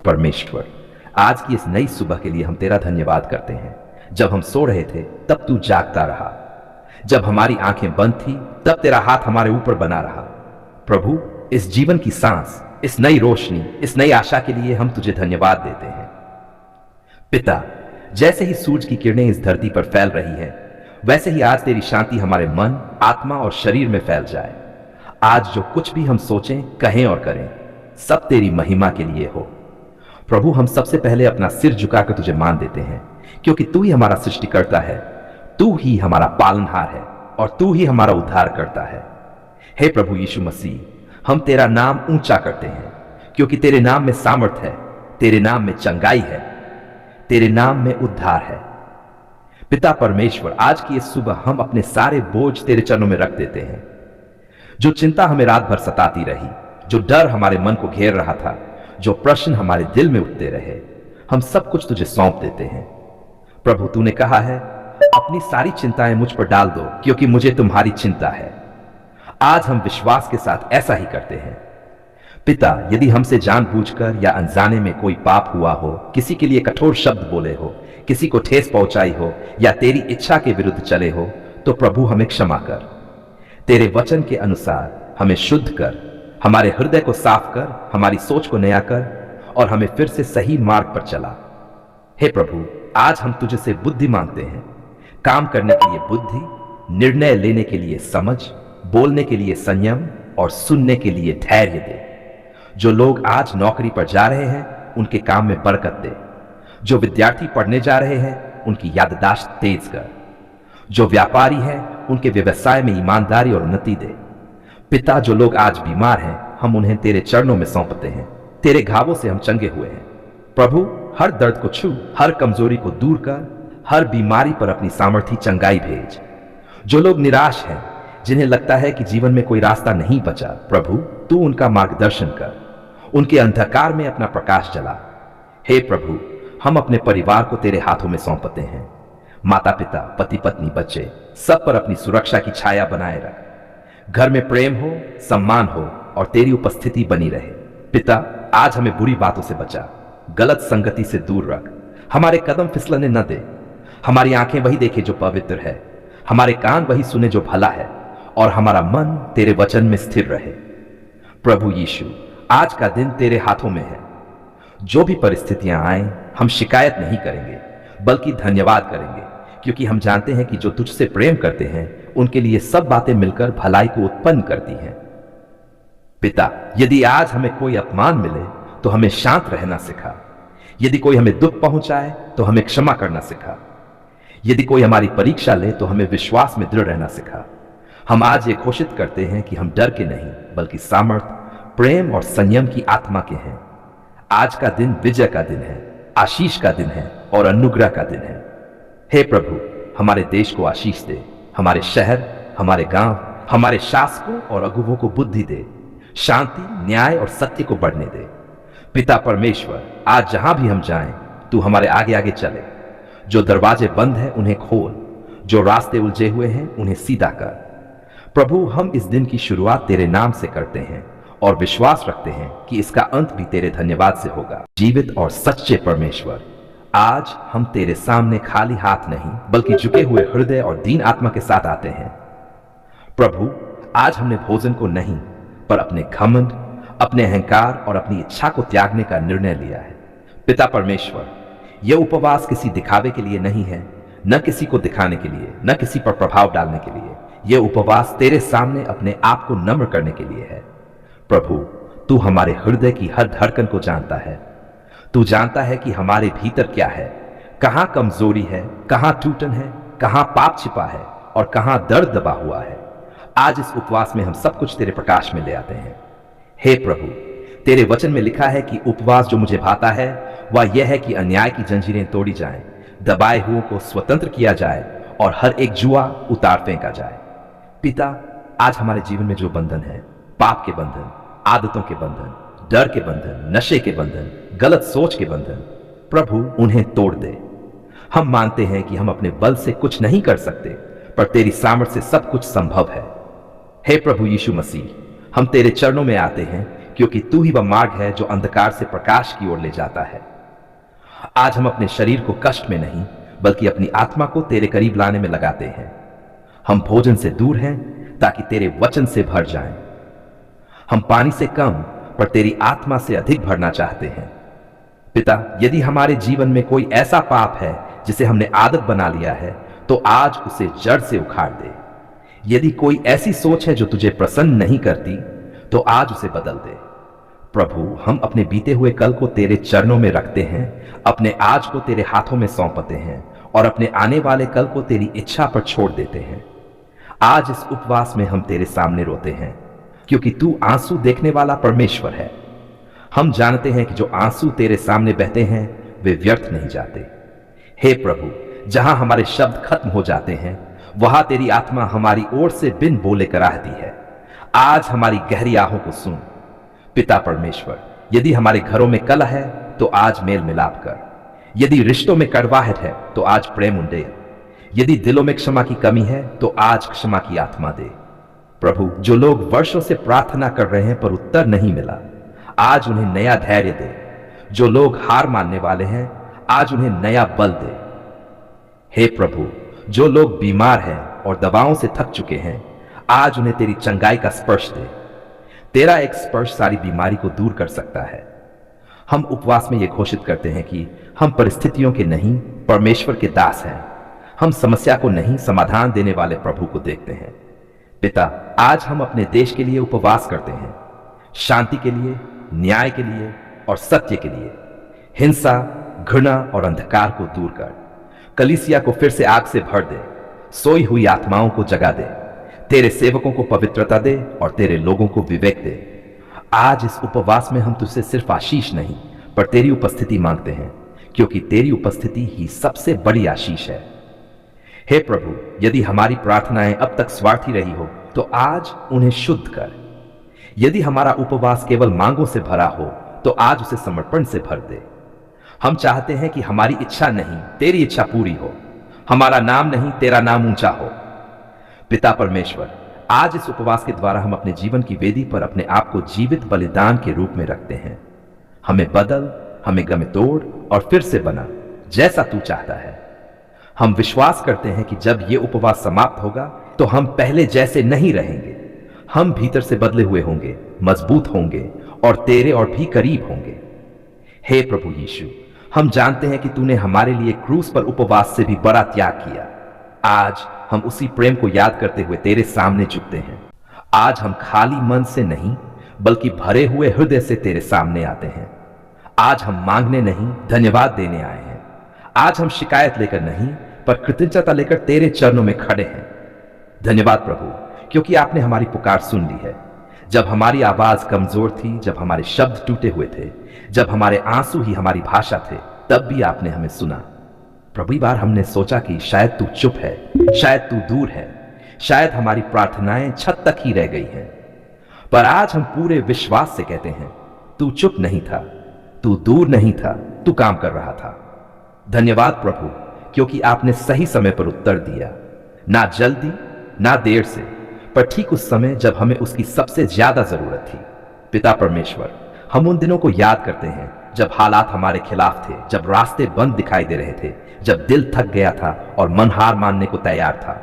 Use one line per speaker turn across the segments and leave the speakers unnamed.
परमेश्वर, आज की इस नई सुबह के लिए हम तेरा धन्यवाद करते हैं। जब हम सो रहे थे तब तू जागता रहा, जब हमारी आंखें बंद थी तब तेरा हाथ हमारे ऊपर बना रहा। प्रभु, इस जीवन की सांस, इस नई रोशनी, इस नई आशा के लिए हम तुझे धन्यवाद देते हैं। पिता, जैसे ही सूरज की किरणें इस धरती पर फैल रही है, वैसे ही आज तेरी शांति हमारे मन, आत्मा और शरीर में फैल जाए। आज जो कुछ भी हम सोचें, कहें और करें, सब तेरी महिमा के लिए हो। प्रभु, हम सबसे पहले अपना सिर झुकाकर तुझे मान देते हैं, क्योंकि तू ही हमारा सृष्टिकर्ता है, तू ही हमारा पालनहार है और तू ही हमारा उद्धार करता है। हे प्रभु यीशु मसीह, हम तेरा नाम ऊंचा करते हैं, क्योंकि तेरे नाम में सामर्थ है, तेरे नाम में चंगाई है, तेरे नाम में उद्धार है। पिता परमेश्वर, आज की इस सुबह हम अपने सारे बोझ तेरे चरणों में रख देते हैं। जो चिंता हमें रात भर सताती रही, जो डर हमारे मन को घेर रहा था, जो प्रश्न हमारे दिल में उठते रहे, हम सब कुछ तुझे सौंप देते हैं। प्रभु, तूने कहा है, अपनी सारी चिंताएं मुझ पर डाल दो, क्योंकि मुझे तुम्हारी चिंता है। आज हम विश्वास के साथ ऐसा ही करते हैं। पिता, यदि हमसे जानबूझकर या अनजाने में कोई पाप हुआ हो, किसी के लिए कठोर शब्द बोले हो, किसी को ठेस पहुंचाई हो या तेरी इच्छा के विरुद्ध चले हो, तो प्रभु हमें क्षमा कर। तेरे वचन के अनुसार हमें शुद्ध कर, हमारे हृदय को साफ कर, हमारी सोच को नया कर और हमें फिर से सही मार्ग पर चला। हे प्रभु, आज हम तुझे से बुद्धि मांगते हैं, काम करने के लिए बुद्धि, निर्णय लेने के लिए समझ, बोलने के लिए संयम और सुनने के लिए धैर्य दे। जो लोग आज नौकरी पर जा रहे हैं, उनके काम में बरकत दे। जो विद्यार्थी पढ़ने जा रहे हैं, उनकी याददाश्त तेज कर। जो व्यापारी हैं, उनके व्यवसाय में ईमानदारी और उन्नति दे। पिता, जो लोग आज बीमार हैं, हम उन्हें तेरे चरणों में सौंपते हैं। तेरे घावों से हम चंगे हुए हैं। प्रभु, हर दर्द को छू, हर कमजोरी को दूर कर, हर बीमारी पर अपनी सामर्थी चंगाई भेज। जो लोग निराश हैं, जिन्हें लगता है कि जीवन में कोई रास्ता नहीं बचा, प्रभु तू उनका मार्गदर्शन कर, उनके अंधकार में अपना प्रकाश जला। हे प्रभु, हम अपने परिवार को तेरे हाथों में सौंपते हैं। माता पिता, पति पत्नी, बच्चे, सब पर अपनी सुरक्षा की छाया बनाए रख। घर में प्रेम हो, सम्मान हो और तेरी उपस्थिति बनी रहे। पिता, आज हमें बुरी बातों से बचा, गलत संगति से दूर रख। हमारे कदम फिसलने न दे। हमारी आंखें वही देखे जो पवित्र है, हमारे कान वही सुने जो भला है और हमारा मन तेरे वचन में स्थिर रहे। प्रभु यीशु, आज का दिन तेरे हाथों में है। जो भी परिस्थितियां आए, हम शिकायत नहीं करेंगे, बल्कि धन्यवाद करेंगे, क्योंकि हम जानते हैं कि जो तुझसे प्रेम करते हैं, उनके लिए सब बातें मिलकर भलाई को उत्पन्न करती हैं। पिता, यदि आज हमें कोई अपमान मिले तो हमें शांत रहना सिखा। यदि कोई हमें दुख पहुंचाए तो हमें क्षमा करना सिखा। यदि कोई हमारी परीक्षा ले तो हमें विश्वास में दृढ़ रहना सिखा। हम आज ये घोषित करते हैं कि हम डर के नहीं, बल्कि सामर्थ, प्रेम और संयम की आत्मा के हैं। आज का दिन विजय का दिन है, आशीष का दिन है और अनुग्रह का दिन है। हे प्रभु, हमारे देश को आशीष दे, हमारे शहर, हमारे गांव, हमारे शासकों और अगुवों को बुद्धि दे, शांति, न्याय और सत्य को बढ़ने दे। पिता परमेश्वर, आज जहां भी हम जाएं, तू हमारे आगे आगे चले। जो दरवाजे बंद हैं उन्हें खोल, जो रास्ते उलझे हुए हैं उन्हें सीधा कर। प्रभु, हम इस दिन की शुरुआत तेरे नाम से करते हैं और विश्वास रखते हैं कि इसका अंत भी तेरे धन्यवाद से होगा। जीवित और सच्चे परमेश्वर, आज हम तेरे सामने खाली हाथ नहीं, बल्कि झुके हुए हृदय और दीन आत्मा के साथ आते हैं। प्रभु, आज हमने भोजन को नहीं, पर अपने घमंड, अपने अहंकार और अपनी इच्छा को त्यागने का निर्णय लिया है। पिता परमेश्वर, यह उपवास किसी दिखावे के लिए नहीं है, न किसी को दिखाने के लिए, न किसी पर प्रभाव डालने के लिए। यह उपवास तेरे सामने अपने आप को नम्र करने के लिए है। प्रभु, तू हमारे हृदय की हर धड़कन को जानता है। तू जानता है कि हमारे भीतर क्या है, कहां कमजोरी है, कहां टूटन है, कहां पाप छिपा है और कहां दर्द दबा हुआ है। आज इस उपवास में हम सब कुछ तेरे प्रकाश में ले आते हैं। हे प्रभु, तेरे वचन में लिखा है कि उपवास जो मुझे भाता है वह यह है कि अन्याय की जंजीरें तोड़ी जाएं, दबाए हुओं को स्वतंत्र किया जाए और हर एक जुआ उतार फेंका जाए। पिता, आज हमारे जीवन में जो बंधन है, पाप के बंधन, आदतों के बंधन, डर के बंधन, नशे के बंधन, गलत सोच के बंधन, प्रभु उन्हें तोड़ दे। हम मानते हैं कि हम अपने बल से कुछ नहीं कर सकते, पर तेरी सामर्थ्य से सब कुछ संभव है। हे प्रभु यीशु मसीह, हम तेरे चरणों में आते हैं, क्योंकि तू ही वह मार्ग है जो अंधकार से प्रकाश की ओर ले जाता है। आज हम अपने शरीर को कष्ट में नहीं बल्कि अपनी आत्मा को तेरे करीब लाने में लगाते हैं। हम भोजन से दूर हैं ताकि तेरे वचन से भर जाएं। हम पानी से कम पर तेरी आत्मा से अधिक भरना चाहते हैं। पिता, यदि हमारे जीवन में कोई ऐसा पाप है जिसे हमने आदत बना लिया है तो आज उसे जड़ से उखाड़ दे। यदि कोई ऐसी सोच है जो तुझे प्रसन्न नहीं करती तो आज उसे बदल दे। प्रभु, हम अपने बीते हुए कल को तेरे चरणों में रखते हैं, अपने आज को तेरे हाथों में सौंपते हैं और अपने आने वाले कल को तेरी इच्छा पर छोड़ देते हैं। आज इस उपवास में हम तेरे सामने रोते हैं क्योंकि तू आंसू देखने वाला परमेश्वर है। हम जानते हैं कि जो आंसू तेरे सामने बहते हैं वे व्यर्थ नहीं जाते। हे प्रभु, जहां हमारे शब्द खत्म हो जाते हैं वहां तेरी आत्मा हमारी ओर से बिन बोले कराहती है। आज हमारी गहरी आहों को सुन। पिता परमेश्वर, यदि हमारे घरों में कलह है तो आज मेल मिलाप कर। यदि रिश्तों में कड़वाहट है तो आज प्रेम उंडेल। यदि दिलों में क्षमा की कमी है तो आज क्षमा की आत्मा दे। प्रभु, जो लोग वर्षों से प्रार्थना कर रहे हैं पर उत्तर नहीं मिला, आज उन्हें नया धैर्य दे। जो लोग हार मानने वाले हैं आज उन्हें नया बल दे। हे प्रभु, जो लोग बीमार हैं और दवाओं से थक चुके हैं आज उन्हें तेरी चंगाई का स्पर्श दे। तेरा एक स्पर्श सारी बीमारी को दूर कर सकता है। हम उपवास में यह घोषित करते हैं कि हम परिस्थितियों के नहीं परमेश्वर के दास हैं। हम समस्या को नहीं समाधान देने वाले प्रभु को देखते हैं। पिता, आज हम अपने देश के लिए उपवास करते हैं, शांति के लिए, न्याय के लिए और सत्य के लिए। हिंसा, घृणा और अंधकार को दूर कर। कलीसिया को फिर से आग से भर दे। सोई हुई आत्माओं को जगा दे। तेरे सेवकों को पवित्रता दे और तेरे लोगों को विवेक दे। आज इस उपवास में हम तुझसे सिर्फ आशीष नहीं पर तेरी उपस्थिति मांगते हैं, क्योंकि तेरी उपस्थिति ही सबसे बड़ी आशीष है। हे प्रभु, यदि हमारी प्रार्थनाएं अब तक स्वार्थी रही हो तो आज उन्हें शुद्ध कर। यदि हमारा उपवास केवल मांगों से भरा हो तो आज उसे समर्पण से भर दे। हम चाहते हैं कि हमारी इच्छा नहीं तेरी इच्छा पूरी हो, हमारा नाम नहीं तेरा नाम ऊंचा हो। पिता परमेश्वर, आज इस उपवास के द्वारा हम अपने जीवन की वेदी पर अपने आप को जीवित बलिदान के रूप में रखते हैं। हमें बदल, हमें गमे तोड़ और फिर से बना जैसा तू चाहता है। हम विश्वास करते हैं कि जब ये उपवास समाप्त होगा तो हम पहले जैसे नहीं रहेंगे। हम भीतर से बदले हुए होंगे, मजबूत होंगे और तेरे और भी करीब होंगे। हे प्रभु यीशु, हम जानते हैं कि तूने हमारे लिए क्रूस पर उपवास से भी बड़ा त्याग किया। आज हम उसी प्रेम को याद करते हुए तेरे सामने झुकते हैं। आज हम खाली मन से नहीं बल्कि भरे हुए हृदय से तेरे सामने आते हैं। आज हम मांगने नहीं धन्यवाद देने आए हैं। आज हम शिकायत लेकर नहीं पर कृतज्ञता लेकर तेरे चरणों में खड़े हैं। धन्यवाद प्रभु, क्योंकि आपने हमारी पुकार सुन ली है। जब हमारी आवाज कमजोर थी, जब हमारे शब्द टूटे हुए थे, जब हमारे आंसू ही हमारी भाषा थे, तब भी आपने हमें सुना। प्रभु, बार हमने सोचा कि शायद तू चुप है, शायद तू दूर है, शायद हमारी प्रार्थनाएं छत तक ही रह गई हैं। पर आज हम पूरे विश्वास से कहते हैं, तू चुप नहीं था, तू दूर नहीं था, तू काम कर रहा था। धन्यवाद प्रभु, क्योंकि आपने सही समय पर उत्तर दिया, ना जल्दी ना देर से, पर ठीक उस समय जब हमें उसकी सबसे ज्यादा जरूरत थी। पिता परमेश्वर, हम उन दिनों को याद करते हैं जब हालात हमारे खिलाफ थे, जब रास्ते बंद दिखाई दे रहे थे, जब दिल थक गया था और मन हार मानने को तैयार था।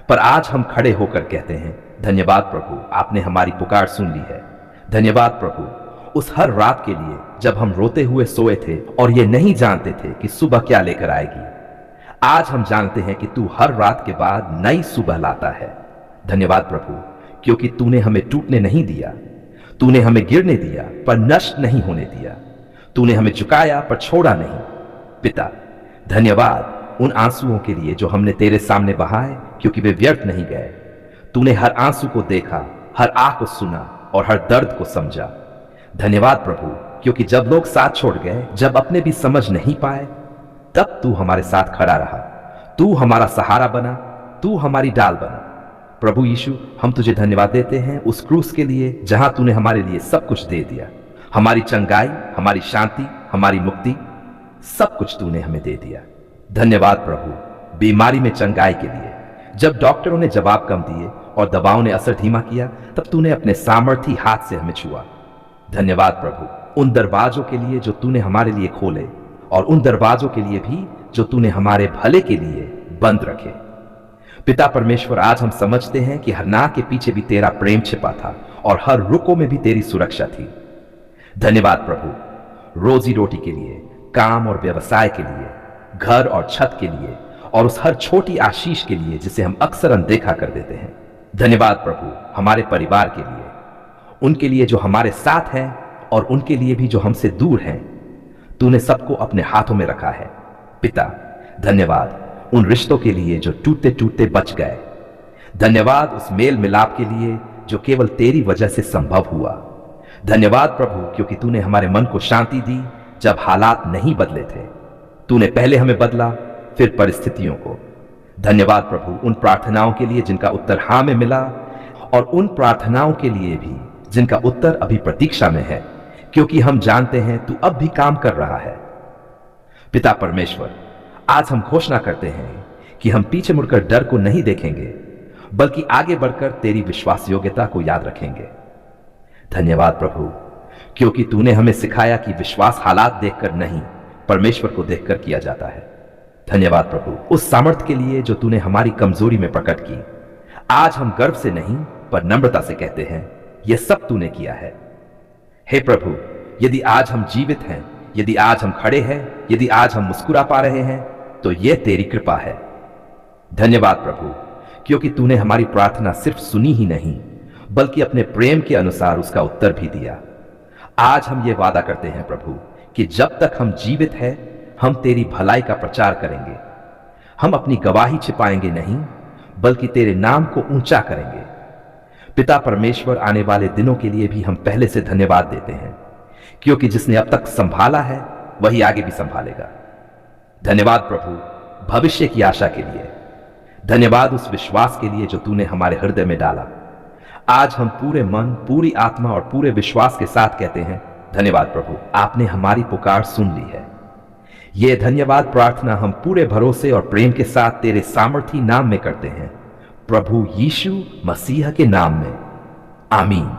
पर आज हम खड़े होकर कहते हैं, धन्यवाद प्रभु, आपने हमारी पुकार सुन ली है। धन्यवाद प्रभु, उस हर रात के लिए जब हम रोते हुए सोए थे और ये नहीं जानते थे कि सुबह क्या लेकर आएगी। आज हम जानते हैं कि तू हर रात के बाद नई सुबह लाता है। धन्यवाद प्रभु, क्योंकि तूने हमें टूटने नहीं दिया, तूने हमें गिरने दिया पर नष्ट नहीं होने दिया, तूने हमें झुकाया पर छोड़ा नहीं। पिता, धन्यवाद उन आंसुओं के लिए जो हमने तेरे सामने बहाए, क्योंकि वे व्यर्थ नहीं गए। तूने हर आंसू को देखा, हर आह को सुना और हर दर्द को समझा। धन्यवाद प्रभु, क्योंकि जब लोग साथ छोड़ गए, जब अपने भी समझ नहीं पाए, तब तू हमारे साथ खड़ा रहा। तू हमारा सहारा बना, तू हमारी डाल बना। प्रभु यीशु, हम तुझे धन्यवाद देते हैं उस क्रूस के लिए जहां तूने हमारे लिए सब कुछ दे दिया। हमारी चंगाई, हमारी शांति, हमारी मुक्ति, सब कुछ तूने हमें दे दिया। धन्यवाद प्रभु, बीमारी में चंगाई के लिए। जब डॉक्टरों ने जवाब कम दिए और दवाओं ने असर धीमा किया, तब तूने अपने सामर्थी हाथ से हमें छुआ। धन्यवाद प्रभु उन दरवाजों के लिए जो तूने हमारे लिए खोले और उन दरवाजों के लिए भी जो तूने हमारे भले के लिए बंद रखे। पिता परमेश्वर, आज हम समझते हैं कि हर ना के पीछे भी तेरा प्रेम छिपा था और हर रुको में भी तेरी सुरक्षा थी। धन्यवाद प्रभु रोजी रोटी के लिए, काम और व्यवसाय के लिए, घर और छत के लिए और उस हर छोटी आशीष के लिए जिसे हम अक्सर अनदेखा कर देते हैं। धन्यवाद प्रभु हमारे परिवार के लिए, उनके लिए जो हमारे साथ हैं और उनके लिए भी जो हमसे दूर हैं। तूने सबको अपने हाथों में रखा है। पिता धन्यवाद उन रिश्तों के लिए जो टूटते टूटते बच गए। धन्यवाद उस मेल मिलाप के लिए जो केवल तेरी वजह से संभव हुआ। धन्यवाद प्रभु क्योंकि तूने हमारे मन को शांति दी जब हालात नहीं बदले थे। तूने पहले हमें बदला, फिर परिस्थितियों को। धन्यवाद प्रभु उन प्रार्थनाओं के लिए जिनका उत्तर हाँ में मिला और उन प्रार्थनाओं के लिए भी जिनका उत्तर अभी प्रतीक्षा में है, क्योंकि हम जानते हैं तू अब भी काम कर रहा है। पिता परमेश्वर, आज हम घोषणा करते हैं कि हम पीछे मुड़कर डर को नहीं देखेंगे, बल्कि आगे बढ़कर तेरी विश्वास योग्यता को याद रखेंगे। धन्यवाद प्रभु क्योंकि तूने हमें सिखाया कि विश्वास हालात देखकर नहीं, परमेश्वर को देखकर किया जाता है। धन्यवाद प्रभु उस सामर्थ्य के लिए जो तूने हमारी कमजोरी में प्रकट की। आज हम गर्व से नहीं पर नम्रता से कहते हैं, यह सब तूने किया है। हे प्रभु, यदि आज हम जीवित हैं, यदि आज हम खड़े हैं, यदि आज हम मुस्कुरा पा रहे हैं, तो यह तेरी कृपा है। धन्यवाद प्रभु क्योंकि तूने हमारी प्रार्थना सिर्फ सुनी ही नहीं, बल्कि अपने प्रेम के अनुसार उसका उत्तर भी दिया। आज हम ये वादा करते हैं प्रभु कि जब तक हम जीवित हैं, हम तेरी भलाई का प्रचार करेंगे। हम अपनी गवाही छिपाएंगे नहीं, बल्कि तेरे नाम को ऊंचा करेंगे। पिता परमेश्वर, आने वाले दिनों के लिए भी हम पहले से धन्यवाद देते हैं, क्योंकि जिसने अब तक संभाला है वही आगे भी संभालेगा। धन्यवाद प्रभु भविष्य की आशा के लिए। धन्यवाद उस विश्वास के लिए जो तूने हमारे हृदय में डाला। आज हम पूरे मन, पूरी आत्मा और पूरे विश्वास के साथ कहते हैं, धन्यवाद प्रभु, आपने हमारी पुकार सुन ली है। यह धन्यवाद प्रार्थना हम पूरे भरोसे और प्रेम के साथ तेरे सामर्थी नाम में करते हैं, प्रभु यीशु मसीह के नाम में, आमीन।